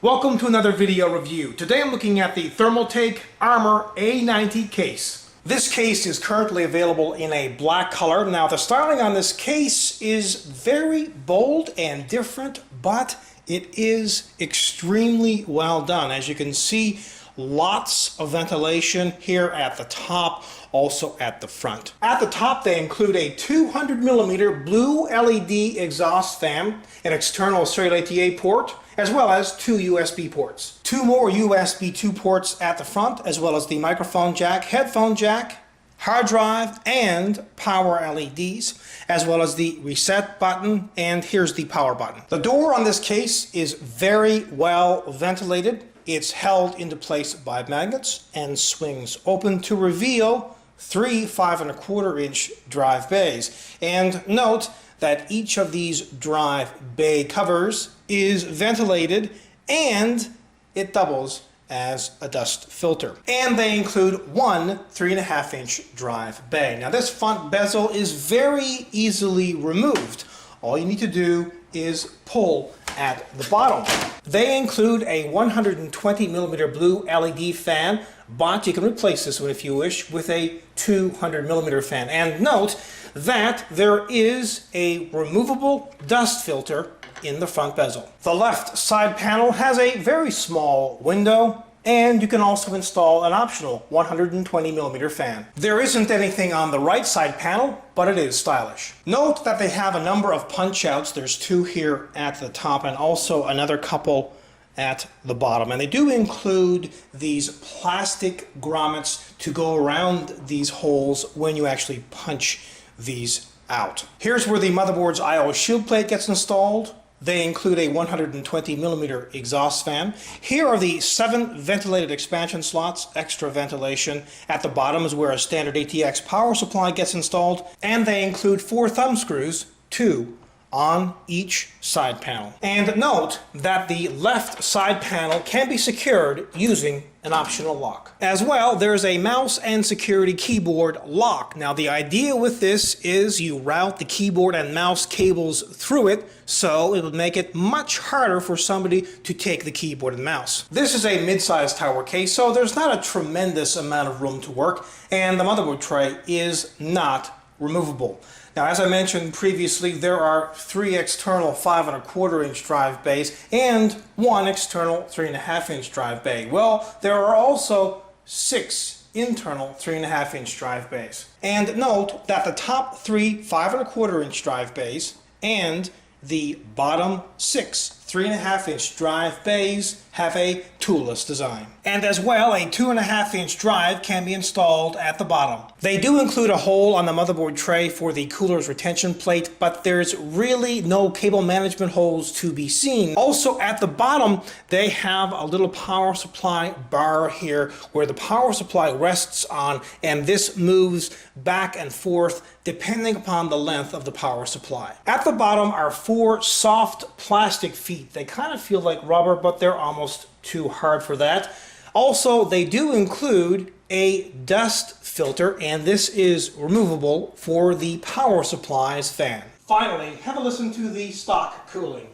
Welcome to another video review. Today I'm looking at the Thermaltake Armor A90 Case. This case is currently available in a black color. Now the styling on this case is very bold and different, but it is extremely well done. As you can see, lots of ventilation here at the top, also at the front. At the top they include a 200mm blue LED exhaust fan, an external serial ATA port, as well as two USB ports. Two more USB 2 ports at the front, as well as the microphone jack, headphone jack, hard drive, and power LEDs, as well as the reset button, and here's the power button. The door on this case is very well ventilated. It's held into place by magnets and swings open to reveal three 5¼ inch drive bays. And note that each of these drive bay covers is ventilated and it doubles as a dust filter. And they include one 3½ inch drive bay. Now this front bezel is very easily removed. All you need to do is pull at the bottom. They include a 120mm blue LED fan, but you can replace this one if you wish with a 200mm fan. And note that there is a removable dust filter in the front bezel. The left side panel has a very small window, and you can also install an optional 120mm fan. There isn't anything on the right side panel, but it is stylish. Note that they have a number of punch outs. There's two here at the top and also another couple at the bottom. And they do include these plastic grommets to go around these holes when you actually punch these out. Here's where the motherboard's I/O shield plate gets installed. They include a 120mm exhaust fan. Here are the 7 ventilated expansion slots, extra ventilation. At the bottom is where a standard ATX power supply gets installed. And they include 4 thumb screws, 2 on each side panel. And note that the left side panel can be secured using an optional lock. As well, there's a mouse and security keyboard lock. Now the idea with this is you route the keyboard and mouse cables through it, so it would make it much harder for somebody to take the keyboard and mouse. This is a mid-sized tower case, so there's not a tremendous amount of room to work, and the motherboard tray is not removable. Now, as I mentioned previously, there are 3 external 5¼ inch drive bays and 1 external 3½ inch drive bay. Well, there are also 6 internal 3½ inch drive bays. And note that the top 3 5¼ inch drive bays and the bottom 6 3½ inch drive bays have a toolless design. And as well, a 2½ inch drive can be installed at the bottom. They do include a hole on the motherboard tray for the cooler's retention plate, but there's really no cable management holes to be seen. Also at the bottom, they have a little power supply bar here where the power supply rests on, and this moves back and forth depending upon the length of the power supply. At the bottom are 4 soft plastic feet. They kind of feel like rubber, but they're almost too hard for that. Also, they do include a dust filter, and this is removable for the power supply's fan. Finally, have a listen to the stock cooling.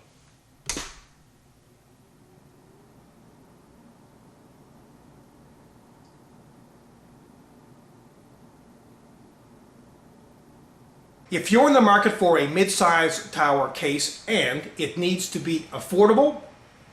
If you're in the market for a mid-size tower case and it needs to be affordable,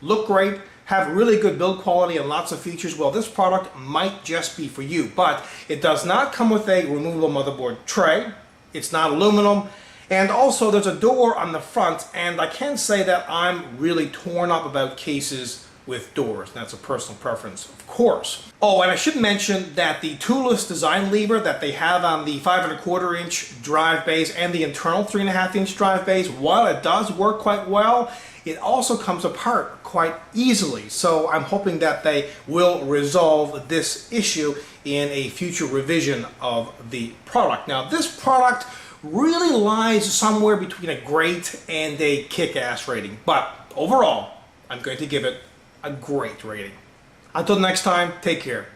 look great, have really good build quality and lots of features, well, this product might just be for you. But it does not come with a removable motherboard tray. It's not aluminum. And also there's a door on the front, and I can say that I'm really torn up about cases with doors. That's a personal preference, of course. Oh, and I should mention that the toolless design lever that they have on the 5¼ inch drive bays and the internal 3½ inch drive bays, while it does work quite well, it also comes apart quite easily. So I'm hoping that they will resolve this issue in a future revision of the product. Now, this product really lies somewhere between a great and a kick-ass rating, but overall, I'm going to give it a great rating. Until next time, take care.